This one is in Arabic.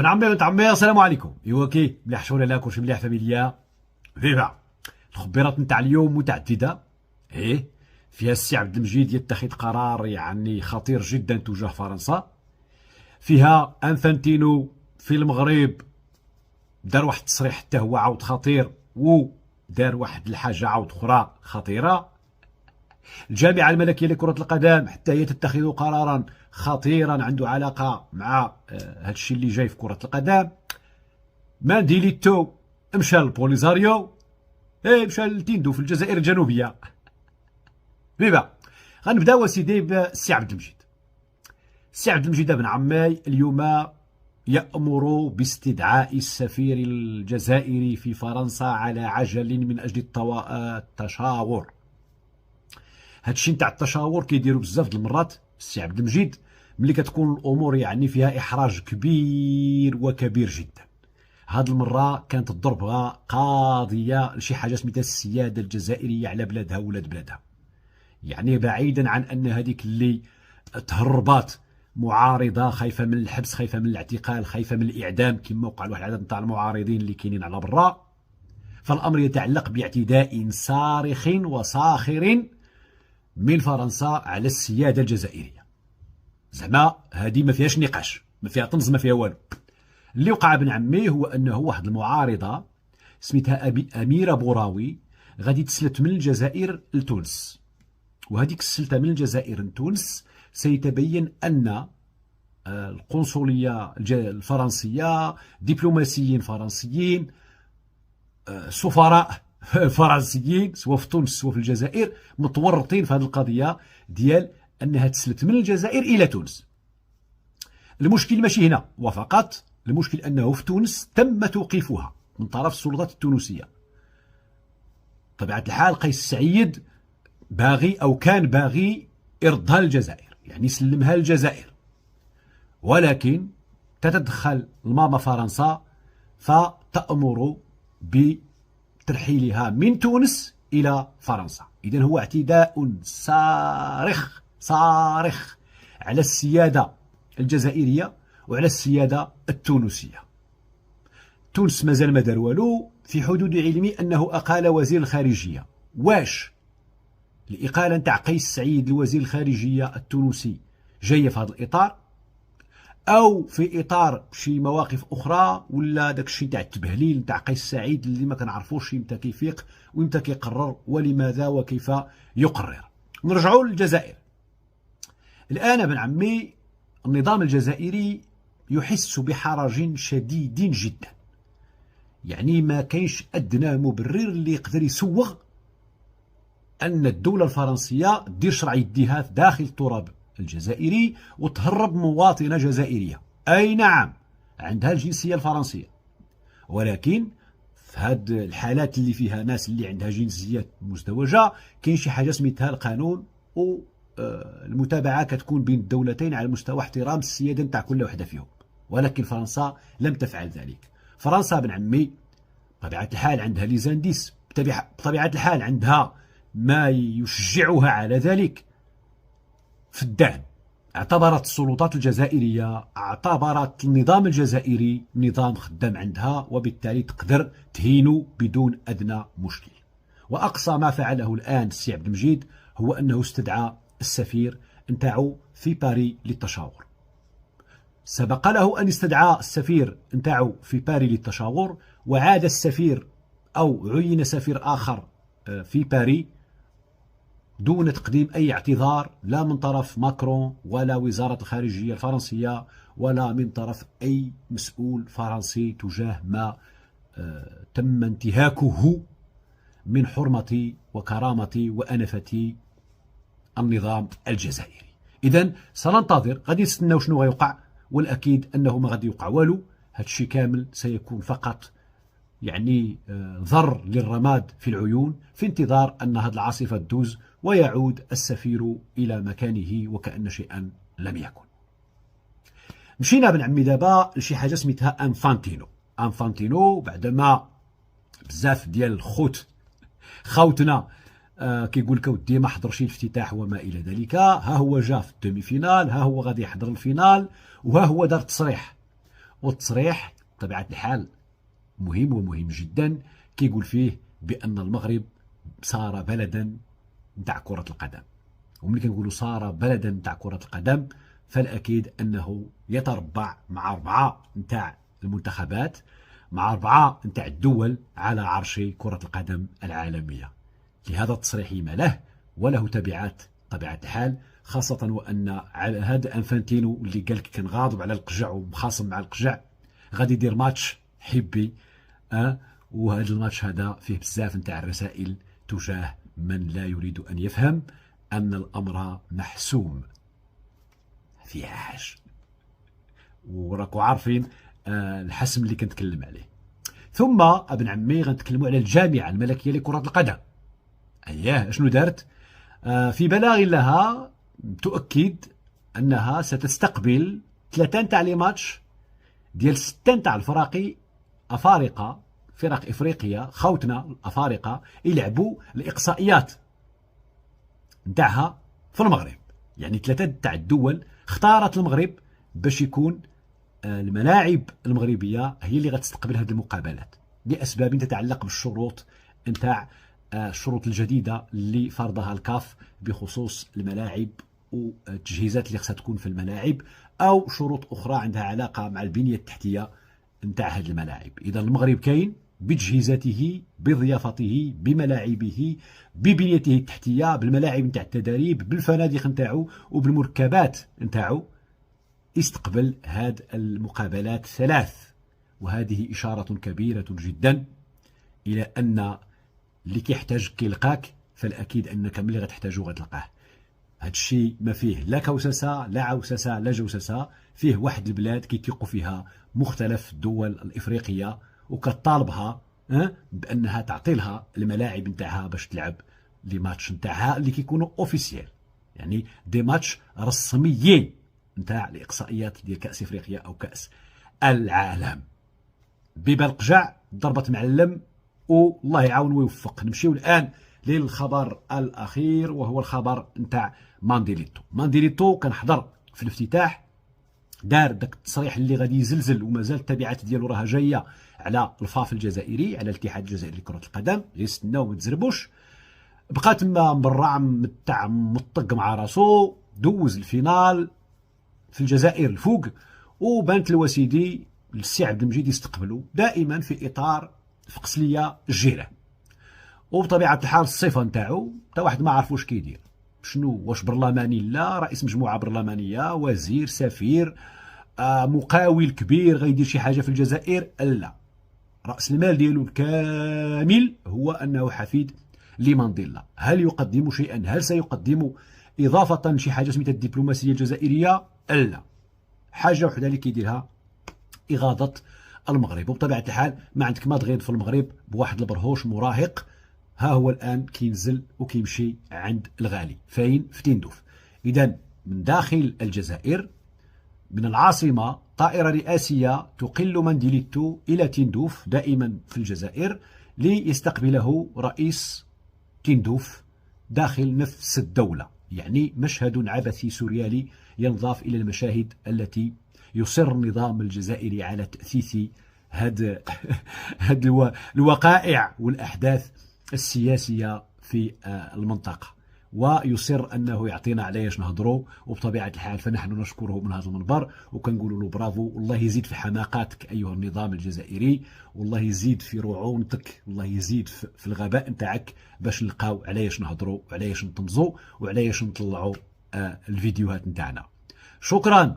بن عمي بنت عمي السلام عليكم. ايوا كي مليح شغل لا كلشي مليح فاميليا فيفا. الخبيرات نتاع اليوم متعدده، فيها السي عبد المجيد يتخذ قرار يعني خطير جدا تجاه فرنسا، فيها انفانتينو في المغرب دار واحد التصريح حتى هو عاود خطير ودار واحد الحاجه عاود اخرى خطيره، الجامعه الملكيه لكره القدم حتى هي تتخذ قرارا خطيرا عنده علاقه مع هذا الشيء اللي جاي في كره القدم. مانديليتو مشى للبوليزاريو، مشى لتيندو في الجزائر الجنوبيه. فيفا. غنبداو سيدي بالسي عبد المجيد. السي عبد المجيد بن عمي اليوم يأمر باستدعاء السفير الجزائري في فرنسا على عجل من اجل التشاور. هادشي نتاع التشاور كيديروا بزاف د المرات السي عبد المجيد ملي كتكون الامور يعني فيها احراج كبير وكبير جدا. هاد المره كانت الضربه قاضيه لشي حاجه سميتها السياده الجزائريه على بلادها ولاد بلادها، يعني بعيدا عن ان هذيك اللي تهربات معارضه خايفه من الحبس، خايفه من الاعتقال، خايفه من الاعدام كما وقع لواحد العدد نتاع المعارضين اللي كاينين على برا، فالامر يتعلق باعتداء صارخ وصاخر من فرنسا على السياده الجزائريه. زعما هذه ما فيهاش نقاش، ما فيها طنز، ما فيها والو. اللي وقع بن عمي هو انه واحد المعارضه سميتها اميره بوراوي غادي تسلت من الجزائر لتونس، وهذيك السلته من الجزائر لتونس سيتبين ان القنصليه الفرنسيه، دبلوماسيين فرنسيين، سفراء فرنسيين سواء في تونس سواء في الجزائر متورطين في هذه القضيه ديال انها تسلت من الجزائر الى تونس. المشكل ماشي هنا وفقط، المشكل انه في تونس تم توقيفها من طرف السلطات التونسيه. بطبيعه الحال قيس سعيد باغي او كان باغي ارضها للجزائر، يعني يسلمها للجزائر، ولكن تتدخل الماما فرنسا فتأمر بترحيلها من تونس الى فرنسا. اذا هو اعتداء صارخ على السياده الجزائريه وعلى السياده التونسيه. تونس مازال ما دار والو، في حدود علمي انه اقال وزير الخارجيه. واش الاقاله نتاع قيس سعيد لوزير الخارجيه التونسي جايه في هذا الاطار، او في اطار شي مواقف اخرى، ولا داك الشيء تاع التبهليل نتاع قيس سعيد اللي ما كنعرفوش امتى كيفيق وامتى كيقرر ولماذا وكيف يقرر. نرجعوا للجزائر. الان بن عمي النظام الجزائري يحس بحرج شديد جدا، يعني ما كاينش ادنى مبرر اللي يقدر يسوغ ان الدوله الفرنسيه دير شرع يديها داخل التراب الجزائري وتهرب مواطنه جزائريه. اي نعم عندها الجنسيه الفرنسيه، ولكن في هاد الحالات اللي فيها ناس اللي عندها جنسيات مزدوجه كاين شي حاجه سميتها القانون، والمتابعه كتكون بين الدولتين على مستوى احترام السياده نتاع كل وحده فيهم، ولكن فرنسا لم تفعل ذلك. فرنسا بن عمي بطبيعه الحال عندها لي زانديس، بطبيعه الحال عندها ما يشجعها على ذلك في الدعم. اعتبرت السلطات الجزائريه، اعتبرت النظام الجزائري نظام خدام عندها، وبالتالي تقدر تهينه بدون ادنى مشكل. واقصى ما فعله الان السي عبد المجيد هو انه استدعى السفير نتاعو في باريس للتشاور. سبق له ان استدعى السفير نتاعو في باريس للتشاور، وعاد السفير او عين سفير اخر في باريس دون تقديم أي اعتذار، لا من طرف ماكرون ولا وزارة الخارجية الفرنسية ولا من طرف أي مسؤول فرنسي تجاه ما تم انتهاكه من حرمة وكرامة وأنفة النظام الجزائري. إذن سننتظر، غادي نستناو شنو غيوقع، والأكيد أنه ما غادي يوقع والو. هادشي كامل سيكون فقط يعني ضر للرماد في العيون في انتظار أن هذه العاصفة تدوز ويعود السفير إلى مكانه وكأن شيئا لم يكن. مشينا بن عمي دابا لشي حاجة سميتها أنفانتينو بعدما بزاف ديال الخوت خوتنا كيقول لك ودي ما حضرش الافتتاح وما إلى ذلك، ها هو جا في الدومي فينال، ها هو غادي يحضر الفينال، وها هو دار تصريح والتصريح بطبيعة الحال مهم ومهم جدا، كيقول فيه بأن المغرب صار بلدا نتاع كرة القدم. وملي كنقولوا صار بلدا نتاع كرة القدم فالأكيد أنه يتربع مع 4 نتاع المنتخبات، مع 4 نتاع الدول على عرش كرة القدم العالمية. لهذا التصريح ما له وله تبعات طبيعة الحال، خاصة وأن هذا أنفانتينو اللي قال لك كان غاضب على القجع ومخاصم مع القجع غادي يدير ماتش حبي، وهذا الماتش هذا فيه بزاف نتاع الرسائل تجاه من لا يريد أن يفهم أن الأمر محسوم فيها حاجة، وراكو عارفين الحسم اللي كنتكلم عليه. ثم ابن عمي غنتكلموا على الجامعة الملكية لكرة القدم. أياه شنو دارت؟ في بلاغ لها تؤكد أنها ستستقبل 3 تاع لي ماتش ديال 6 تاع الفرق أفارقة، فرق إفريقيا خوتنا الأفارقة يلعبوا الإقصائيات نتاعها في المغرب. يعني 3 تاع الدول اختارت المغرب باش يكون الملاعب المغربية هي اللي غتستقبل هذه المقابلات لأسباب تتعلق بالشروط نتاع الشروط الجديدة اللي فرضها الكاف بخصوص الملاعب والتجهيزات اللي خصها تكون في الملاعب، أو شروط أخرى عندها علاقة مع البنية التحتية نتاع هذه الملاعب. إذا المغرب كاين بتجهيزاته، بضيافته، بملاعبه، ببنيته التحتية، بالملاعب نتاع التدريب، بالفنادق نتاعو وبالمركبات نتاعو، استقبل هذه المقابلات 3. وهذه إشارة كبيرة جدا إلى أن اللي كيحتاج كيلقاك، فالأكيد أنك ملي غتحتاجو غتلقاه. هذا الشيء ما فيه لا كوسسة لا عوسسة لا جوسسة، فيه واحد البلاد كيثيقوا فيها مختلف الدول الإفريقية وكطالبها بأنها تعطي لها الملاعب نتاعها باش تلعب لي ماتش نتاعها اللي كيكونوا اوفيسيال، يعني دي ماتش رسميين نتاع الإقصائيات ديال كأس إفريقيا أو كأس العالم. ببالقجع ضربت معلم، والله يعاون ويوفق. نمشيو الآن للخبر الأخير وهو الخبر نتاع مانديليتو. مانديليتو كان حضر في الافتتاح، دار داك التصريح اللي غادي يزلزل ومازال التبعات ديالو راها جايه على الفاف الجزائري، على الاتحاد الجزائري لكرة القدم. يستناو ما تزربوش، بقى تما مبرع متاع مطق مع راسو، دوز الفينال في الجزائر الفوق، وبانت الوسيدي للسي عبد المجيد يستقبلوا دائما في اطار فقسليه الجيران. وبطبيعه الحال الصفه نتاعو حتى واحد ما عرف واش كيدير، شنو واش برلماني لا رئيس مجموعه برلمانيه، وزير، سفير، مقاول كبير غيدير شي حاجه في الجزائر، لا. راس المال ديالو الكامل هو انه حفيد لمانديلا. هل يقدم شيئا؟ هل سيقدم اضافه لشي حاجه سميتها الدبلوماسيه الجزائريه؟ لا. حاجه وحده اللي كيديرها إغاظة المغرب. وبطبيعة الحال ما عندك ما تغيض في المغرب بواحد البرهوش مراهق، ها هو الآن كينزل وكيمشي عند الغالي فين؟ في تندوف. إذا من داخل الجزائر من العاصمة طائرة رئاسية تقل مانديليتو إلى تندوف دائما في الجزائر ليستقبله رئيس تندوف داخل نفس الدولة. يعني مشهد عبثي سوريالي ينضاف إلى المشاهد التي يصر النظام الجزائري على تأثيث هذه الوقائع والأحداث السياسية في المنطقة، ويصر أنه يعطينا عليش نهضروا. وبطبيعة الحال فنحن نشكره من هذا المنبر وكنقول له برافو، والله يزيد في حماقاتك أيها النظام الجزائري، والله يزيد في رعونتك، والله يزيد في الغباء نتاعك باش نلقاو عليش نهضروا وعليش نطنزوا وعليش نطلعوا الفيديوهات نتاعنا. شكرا.